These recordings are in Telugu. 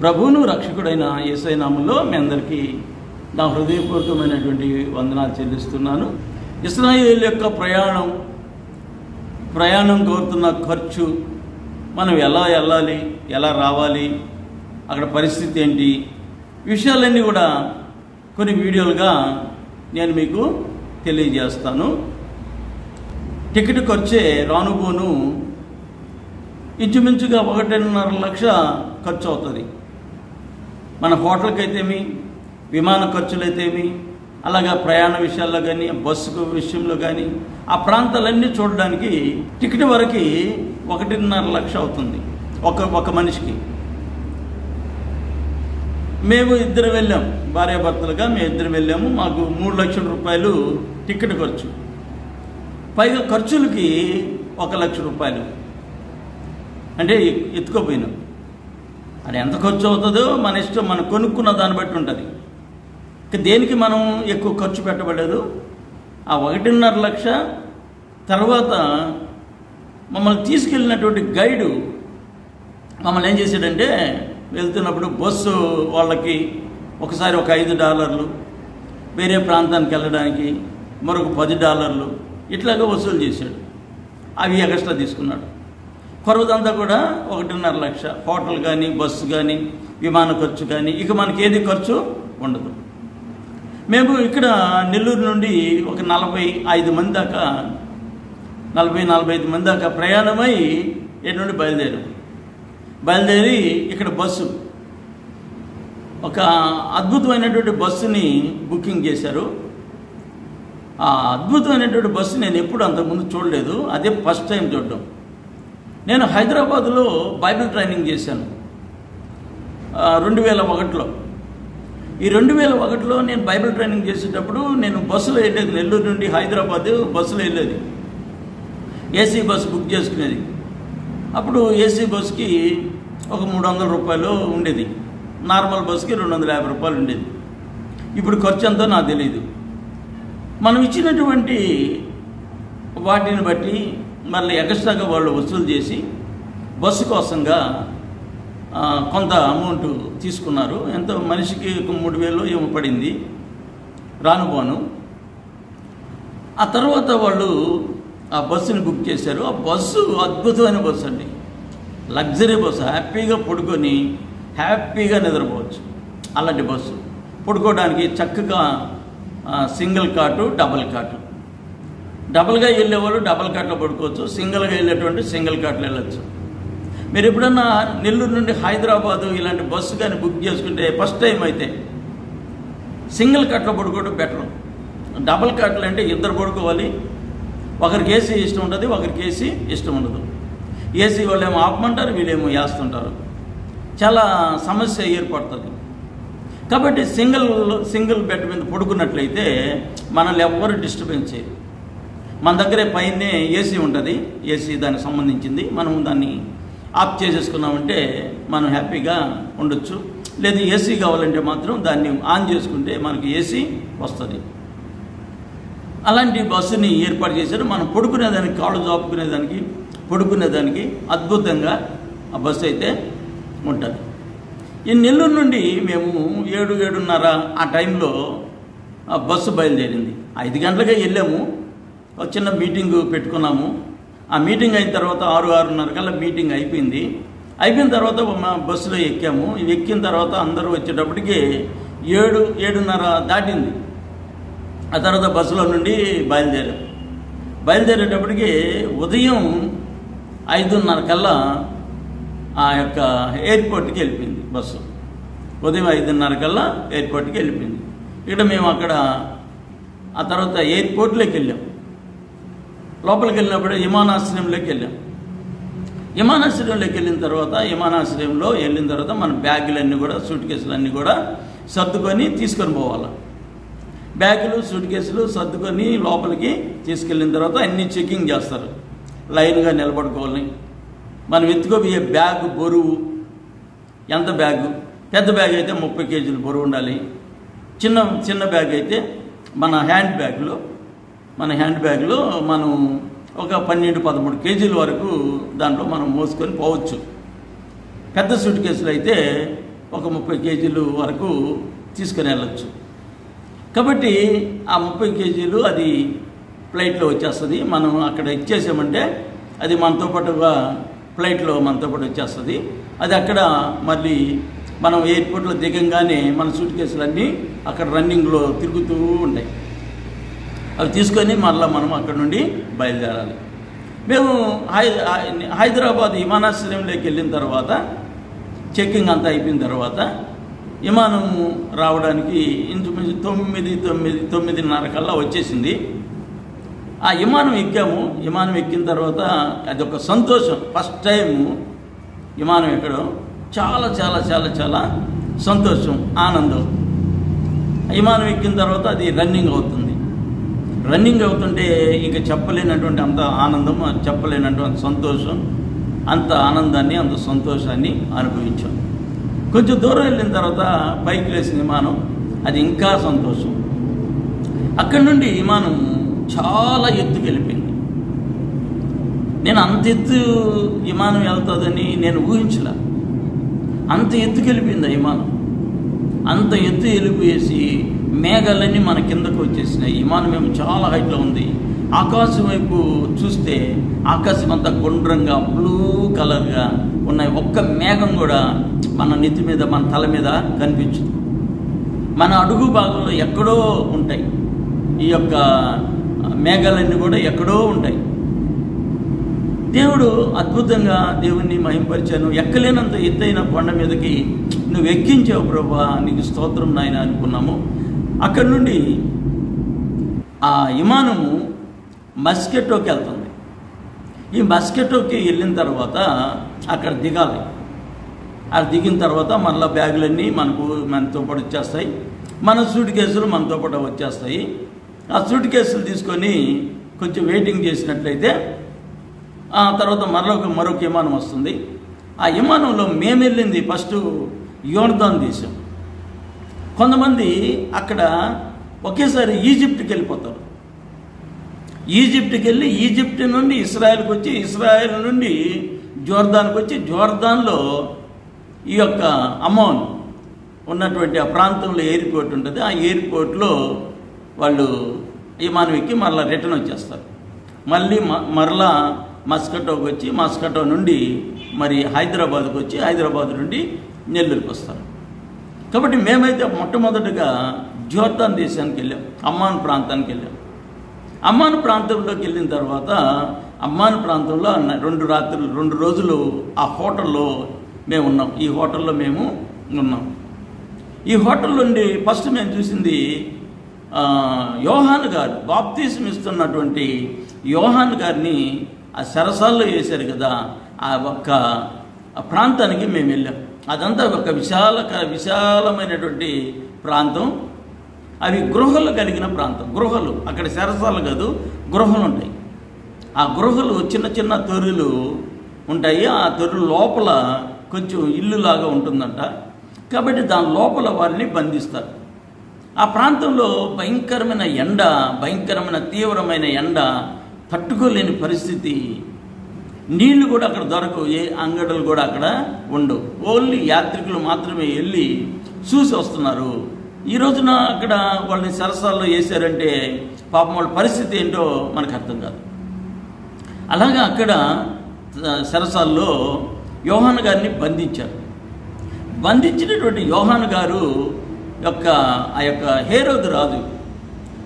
ప్రభువును రక్షకుడైన యేసయ్య నామములో మీ అందరికీ నా హృదయపూర్వకమైనటువంటి వందనాలు చెల్లిస్తున్నాను. ఇశ్రాయేలు యొక్క ప్రయాణం కోరుతున్న ఖర్చు, మనం ఎలా వెళ్ళాలి, ఎలా రావాలి, అక్కడ పరిస్థితి ఏంటి, విషయాలన్నీ కూడా కొన్ని వీడియోలుగా నేను మీకు తెలియజేస్తాను. టికెట్ ఖర్చే రానుబోను ఇంచుమించుగా 1.5 లక్ష ఖర్చు అవుతుంది. మన హోటల్కి అయితేమి, విమాన ఖర్చులు అయితేమి, అలాగా ప్రయాణ విషయాల్లో కానీ, బస్సు విషయంలో కానీ, ఆ ప్రాంతాలన్నీ చూడడానికి టికెట్ వరకు 1.5 లక్ష అవుతుంది ఒక మనిషికి. మేము ఇద్దరు వెళ్ళాం, భార్యాభర్తలుగా మేము ఇద్దరు వెళ్ళాము. మాకు 3 లక్షల రూపాయలు టికెట్ ఖర్చు, పైగా ఖర్చులకి 1 లక్ష రూపాయలు అంటే ఎత్తుకోపోయినాం. అది ఎంత ఖర్చు అవుతుందో మన ఇష్టం, మనం కొనుక్కున్న దాన్ని బట్టి ఉంటుంది. దేనికి మనం ఎక్కువ ఖర్చు పెట్టబడలేదు. ఆ 1.5 లక్ష తర్వాత మమ్మల్ని తీసుకెళ్ళినటువంటి గైడు మమ్మల్ని ఏం చేశాడంటే, వెళ్తున్నప్పుడు బస్సు వాళ్ళకి ఒకసారి ఒక $5, వేరే ప్రాంతానికి వెళ్ళడానికి మరొక $10 ఇట్లాగా వసూలు చేశాడు. అవి ఎక్స్ట్రా తీసుకున్నాడు. కొరవదంతా కూడా 1.5 లక్ష. హోటల్ కానీ, బస్సు కానీ, విమాన ఖర్చు కానీ, ఇక మనకి ఏది ఖర్చు ఉండదు. మేము ఇక్కడ నెల్లూరు నుండి ఒక 45 మంది దాకా 40-45 మంది దాకా ప్రయాణమై ఇటు నుండి బయలుదేరి ఇక్కడ బస్సు, ఒక అద్భుతమైనటువంటి బస్సుని బుకింగ్ చేశారు. ఆ అద్భుతమైనటువంటి బస్సు నేను ఎప్పుడు అంతకుముందు చూడలేదు, అదే ఫస్ట్ టైం చూడడం. నేను హైదరాబాద్లో బైబిల్ ట్రైనింగ్ చేశాను 2001లో. ఈ 2001లో నేను బైబిల్ ట్రైనింగ్ చేసేటప్పుడు నేను బస్సులో వెళ్ళేది. నెల్లూరు నుండి హైదరాబాద్ బస్సులో వెళ్ళేది, ఏసీ బస్సు బుక్ చేసుకునేది. అప్పుడు ఏసీ బస్సుకి ఒక 300 రూపాయలు ఉండేది, నార్మల్ బస్సుకి 250 రూపాయలు ఉండేది. ఇప్పుడు ఖర్చు ఎంతో నాకు తెలియదు. మనం ఇచ్చినటువంటి వాటిని బట్టి మళ్ళీ ఎక్స్ట్రాగా వాళ్ళు వసూలు చేసి బస్సు కోసంగా కొంత అమౌంట్ తీసుకున్నారు. ఎంతో మనిషికి 3,000 ఏమో పడింది రానుపోను. ఆ తర్వాత వాళ్ళు ఆ బస్సుని బుక్ చేశారు. ఆ బస్సు అద్భుతమైన బస్సు అండి, లగ్జరీ బస్సు. హ్యాపీగా పడుకొని హ్యాపీగా నిద్రపోవచ్చు. అలాంటి బస్సు పడుకోవడానికి చక్కగా సింగిల్ కాటు, డబల్ కాటు. డబల్గా వెళ్ళేవాళ్ళు డబల్ కాట్లో పడుకోవచ్చు, సింగిల్గా వెళ్ళేటువంటి సింగిల్ కాట్లో వెళ్ళచ్చు. మీరు ఎప్పుడన్నా నెల్లూరు నుండి హైదరాబాదు ఇలాంటి బస్సు కానీ బుక్ చేసుకుంటే ఫస్ట్ టైం అయితే సింగిల్ కాట్లో పడుకోవడం బెటర్. డబల్ కాట్లు అంటే ఇద్దరు పడుకోవాలి, ఒకరికి ఏసీ ఇష్టం ఉంటుంది, ఒకరికి ఏసీ ఇష్టం ఉండదు. ఏసీ వాళ్ళు ఏమో ఆపమంటారు, వీళ్ళేమో వేస్తుంటారు, చాలా సమస్య ఏర్పడుతుంది. కాబట్టి సింగిల్ బెడ్ మీద పడుకున్నట్లయితే మనల్ని ఎవ్వరు డిస్టర్బెన్స్ చేయరు. మన దగ్గరే పైనే ఏసీ ఉంటుంది, ఏసీ దానికి సంబంధించింది. మనం దాన్ని ఆఫ్ చేసేసుకున్నామంటే మనం హ్యాపీగా ఉండొచ్చు. లేదు ఏసీ కావాలంటే మాత్రం దాన్ని ఆన్ చేసుకుంటే మనకి ఏసీ వస్తుంది. అలాంటి బస్సుని ఏర్పాటు చేశారు. మనం పడుకునేదానికి, కాళ్ళు చాపుకునేదానికి, పడుకునేదానికి అద్భుతంగా ఆ బస్సు అయితే ఉంటుంది. ఈ నెల్లూరు నుండి మేము 7-7:30 ఆ టైంలో ఆ బస్సు బయలుదేరింది. 5 గంటలకే వెళ్ళాము. ఒక చిన్న మీటింగ్ పెట్టుకున్నాము. ఆ మీటింగ్ అయిన తర్వాత 6-6:30 కల్లా మీటింగ్ అయిపోయింది. అయిపోయిన తర్వాత మా బస్సులో ఎక్కాము. ఎక్కిన తర్వాత అందరూ వచ్చేటప్పటికి 7-7:30 దాటింది. ఆ తర్వాత బస్సులో నుండి బయలుదేరేటప్పటికి ఉదయం 5:30 కల్లా ఆ యొక్క ఎయిర్పోర్ట్కి వెళ్ళిపోయింది బస్సు. ఉదయం 5:30 కల్లా ఎయిర్పోర్ట్కి వెళ్ళిపోయింది. ఇక్కడ మేము అక్కడ ఆ తర్వాత ఎయిర్పోర్ట్లోకి వెళ్ళాం. లోపలికి వెళ్ళినప్పుడు విమానాశ్రయంలోకి వెళ్ళాం. విమానాశ్రయంలోకి వెళ్ళిన తర్వాత మన బ్యాగులన్నీ కూడా, సూట్ కేసులన్నీ కూడా సర్దుకొని తీసుకొని పోవాలి. బ్యాగులు, సూట్ కేసులు సర్దుకొని లోపలికి తీసుకెళ్ళిన తర్వాత అన్నీ చెకింగ్ చేస్తారు. లైన్గా నిలబడుకోవాలి. మనం ఎత్తుకోబోయే బ్యాగ్ బరువు ఎంత, బ్యాగు పెద్ద బ్యాగ్ అయితే 30 కేజీలు బరువు ఉండాలి. చిన్న బ్యాగ్ అయితే మన హ్యాండ్ బ్యాగ్లో మనం ఒక 12-13 కేజీల వరకు దాంట్లో మనం మోసుకొని పోవచ్చు. పెద్ద సూట్ కేసులు అయితే ఒక 30 కేజీలు వరకు తీసుకుని వెళ్ళచ్చు. కాబట్టి ఆ 30 కేజీలు అది ఫ్లైట్లో వచ్చేస్తుంది. మనం అక్కడ ఇచ్చేసామంటే అది మనతో పాటుగా ఫ్లైట్లో మనతో పాటు వచ్చేస్తుంది. అది అక్కడ మళ్ళీ మనం ఎయిర్పోర్ట్లో దిగంగానే మన సూట్ కేసులన్నీ అక్కడ రన్నింగ్లో తిరుగుతూ ఉంటాయి. అవి తీసుకొని మళ్ళీ మనం అక్కడ నుండి బయలుదేరాలి. మేము హైదరాబాద్ విమానాశ్రయంలోకి వెళ్ళిన తర్వాత చెక్కింగ్ అంతా అయిపోయిన తర్వాత విమానం రావడానికి ఇంచుమించు 9:30 కల్లా వచ్చేసింది. ఆ విమానం ఎక్కాము. విమానం ఎక్కిన తర్వాత అదొక సంతోషం. ఫస్ట్ టైం విమానం ఎక్కడం చాలా చాలా చాలా చాలా సంతోషం, ఆనందం. విమానం ఎక్కిన తర్వాత అది రన్నింగ్ అవుతుంది. రన్నింగ్ అవుతుంటే ఇంకా చెప్పలేనటువంటి అంత ఆనందం, చెప్పలేనటువంటి సంతోషం, అంత ఆనందాన్ని, అంత సంతోషాన్ని అనుభవించాం. కొంచెం దూరం వెళ్ళిన తర్వాత పైకి లేచిన విమానం, అది ఇంకా సంతోషం. అక్కడి నుండి విమానం చాలా ఎత్తుకు వెళ్ళిపోయింది. నేను అంత ఎత్తు విమానం వెళ్తుందని నేను ఊహించలే. అంత ఎత్తుకు వెళ్ళిపోయింది ఆ విమానం. అంత ఎత్తు వెళ్ళిపోయేసి మేఘాలన్నీ మన కిందకు వచ్చేసినాయి. విమానం ఏమో చాలా హైట్లో ఉంది. ఆకాశం వైపు చూస్తే ఆకాశం అంతా గుండ్రంగా బ్లూ కలర్గా ఉన్నాయి. ఒక్క మేఘం కూడా మన నెత్తి మీద, మన తల మీద కనిపించదు. మన అడుగు భాగంలో ఎక్కడో ఉంటాయి. ఈ యొక్క మేఘాలన్నీ కూడా ఎక్కడో ఉంటాయి. దేవుడు అద్భుతంగా దేవుణ్ణి మహింపరిచాను. ఎక్కలేనంత ఎత్తైన కొండ మీదకి నువ్వు ఎక్కించావు ప్రభువా, నీకు స్తోత్రం నాయన అనుకున్నాము. అక్కడి నుండి ఆ విమానము మస్కెటోకి వెళ్తుంది. ఈ మస్కెటోకి వెళ్ళిన తర్వాత అక్కడ దిగాలి. అది దిగిన తర్వాత మళ్ళీ బ్యాగులన్నీ మనతో పాటు వచ్చేస్తాయి. మన సూట్ కేసులు మనతో పాటు వచ్చేస్తాయి. ఆ సూట్ కేసులు తీసుకొని కొంచెం వెయిటింగ్ చేసినట్లయితే ఆ తర్వాత మరొక విమానం వస్తుంది. ఆ విమానంలో మేము వెళ్ళింది ఫస్ట్ యోర్దాన్ దేశం. కొంతమంది అక్కడ ఒకేసారి ఈజిప్ట్కి వెళ్ళిపోతారు. ఈజిప్ట్కి వెళ్ళి ఈజిప్ట్ నుండి ఇస్రాయల్కి వచ్చి, ఇస్రాయల్ నుండి జోర్దాన్కి వచ్చి, జోర్దాన్లో ఈ యొక్క అమ్మోన్ ఉన్నటువంటి ఆ ప్రాంతంలో ఎయిర్పోర్ట్ ఉంటుంది. ఆ ఎయిర్పోర్ట్లో వాళ్ళు విమానం ఎక్కి మరలా రిటర్న్ వచ్చేస్తారు. మళ్ళీ మరలా మస్కటోకి వచ్చి, మస్కటో నుండి మరి హైదరాబాద్కి వచ్చి, హైదరాబాద్ నుండి నెల్లూరుకి వస్తారు. కాబట్టి మేమైతే మొట్టమొదటిగా జోర్దాన్ దేశానికి వెళ్ళాం, అమ్మాన్ ప్రాంతానికి వెళ్ళాం. అమ్మాన్ ప్రాంతంలోకి వెళ్ళిన తర్వాత అమ్మాన్ ప్రాంతంలో 2 రోజులు ఆ హోటల్లో మేము ఉన్నాం. ఈ హోటల్లో మేము ఉన్నాం. ఈ హోటల్ నుండి ఫస్ట్ మేము చూసింది యోహాను గారు, బాప్తిసం ఇస్తున్నటువంటి యోహాను గారిని ఆ సరసాల్లో వేశారు కదా, ఆ ఒక్క ప్రాంతానికి మేము వెళ్ళాం. అదంతా ఒక విశాలమైనటువంటి ప్రాంతం. అవి గృహలు కలిగిన ప్రాంతం. గృహలు అక్కడ సరసాలు కాదు, గృహలు ఉంటాయి. ఆ గృహలు చిన్న చిన్న తొర్రులు ఉంటాయి. ఆ తొర్రు లోపల కొంచెం ఇల్లులాగా ఉంటుందంట. కాబట్టి దాని లోపల వారిని బంధిస్తారు. ఆ ప్రాంతంలో భయంకరమైన ఎండ, భయంకరమైన తీవ్రమైన ఎండ, తట్టుకోలేని పరిస్థితి. నీళ్లు కూడా అక్కడ దొరకవు, ఏ అంగడులు కూడా అక్కడ ఉండవు. ఓన్లీ యాత్రికులు మాత్రమే వెళ్ళి చూసి వస్తున్నారు. ఈ రోజున అక్కడ వాళ్ళని సరసాల్లో వేశారంటే పాపం వాళ్ళ పరిస్థితి ఏంటో మనకు అర్థం కాదు. అలాగా అక్కడ సరసాల్లో యోహాను గారిని బంధించారు. బంధించినటువంటి యోహాను గారు ఆ యొక్క హేరోదు రాజు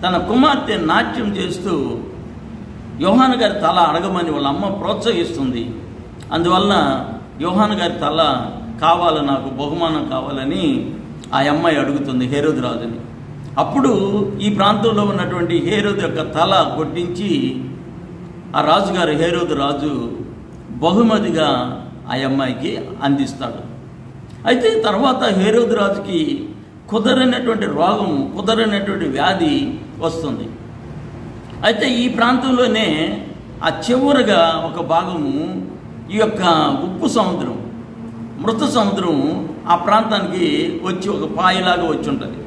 తన కుమార్తె నాట్యం చేస్తూ యోహాను గారి తల అడగమని వాళ్ళ అమ్మ ప్రోత్సహిస్తుంది. అందువలన యోహాను గారి తల కావాలి, నాకు బహుమానం కావాలని ఆ అమ్మాయి అడుగుతుంది హేరోదు రాజుని. అప్పుడు ఈ ప్రాంతంలో ఉన్నటువంటి హేరోదు యొక్క తల కొట్టించి ఆ రాజుగారు, హేరోదు రాజు బహుమతిగా ఆ అమ్మాయికి అందిస్తాడు. అయితే తర్వాత హేరోదు రాజుకి కుదరనటువంటి రోగం, కుదరనటువంటి వ్యాధి వస్తుంది. అయితే ఈ ప్రాంతంలోనే ఆ చివరగా ఒక భాగము ఈ యొక్క ఉప్పు సముద్రం, మృత సముద్రం ఆ ప్రాంతానికి వచ్చి ఒక పాయిలాగా వచ్చి ఉంటుంది.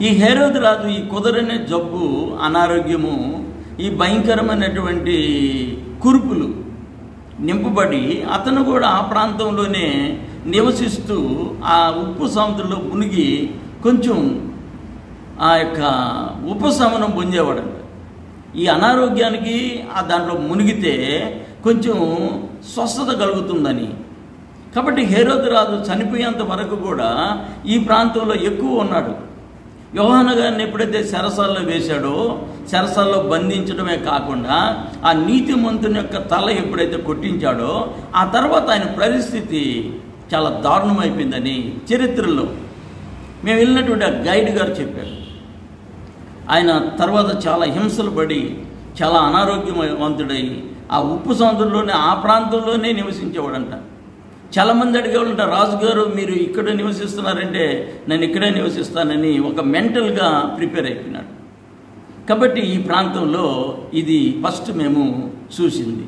ఈ హేరోదు రాజు ఈ కుదరని జబ్బు, అనారోగ్యము, ఈ భయంకరమైనటువంటి కురుపులు నింపబడి అతను కూడా ఆ ప్రాంతంలోనే నివసిస్తూ ఆ ఉప్పు సముద్రంలో మునిగి కొంచెం ఆ యొక్క ఉపశమనం పొందేవాడంట. ఈ అనారోగ్యానికి ఆ దాంట్లో మునిగితే కొంచెం స్వస్థత కలుగుతుందని. కాబట్టి హేరోదు రాజు చనిపోయేంత వరకు కూడా ఈ ప్రాంతంలో ఎక్కువ ఉన్నాడు. యోహాను గారిని ఎప్పుడైతే చెరసాల్లో వేశాడో, చెరసాల్లో బంధించడమే కాకుండా ఆ నీతిమంతుని యొక్క తల ఎప్పుడైతే కొట్టించాడో ఆ తర్వాత ఆయన పరిస్థితి చాలా దారుణమైపోయిందని చరిత్రలో మేము వెళ్ళినటువంటి ఆ గైడ్ గారు చెప్పారు. ఆయన తర్వాత చాలా హింసలు పడి చాలా అనారోగ్యవంతుడై ఆ ఉప్పు సముద్రంలోనే ఆ ప్రాంతంలోనే నివసించేవాడంట. చాలామంది అడిగేవాళ్ళంట, రాజుగారు మీరు ఇక్కడ నివసిస్తున్నారంటే నేను ఇక్కడే నివసిస్తానని ఒక మెంటల్గా ప్రిపేర్ అయిపోయినాడు. కాబట్టి ఈ ప్రాంతంలో ఇది ఫస్ట్ మేము చూసింది.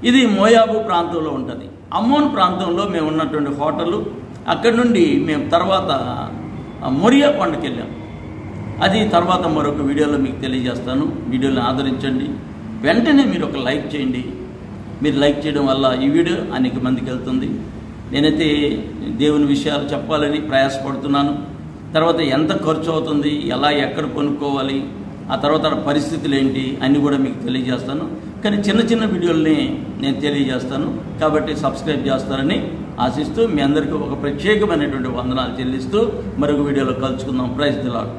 ఇది మోయాబు ప్రాంతంలో ఉంటుంది. అమ్మోన్ ప్రాంతంలో మేము ఉన్నటువంటి హోటలు. అక్కడి నుండి మేము తర్వాత మొరియా కొండకి వెళ్ళాం. అది తర్వాత మరొక వీడియోలో మీకు తెలియజేస్తాను. వీడియోని ఆదరించండి. వెంటనే మీరు ఒక లైక్ చేయండి. మీరు లైక్ చేయడం వల్ల ఈ వీడియో అనేక మందికి వెళ్తుంది. నేనైతే దేవుని విషయాలు చెప్పాలని ప్రయాసపడుతున్నాను. తర్వాత ఎంత ఖర్చు అవుతుంది, ఎలా ఎక్కడ కొనుక్కోవాలి, ఆ తర్వాత పరిస్థితులు ఏంటి అన్నీ కూడా మీకు తెలియజేస్తాను. కానీ చిన్న చిన్న వీడియోల్ని నేను తెలియజేస్తాను. కాబట్టి సబ్స్క్రైబ్ చేస్తారని ఆశిస్తూ మీ అందరికీ ఒక ప్రత్యేకమైనటువంటి వందనాలు చెల్లిస్తూ మరొక వీడియోలో కలుసుకుందాం. Praise the lord.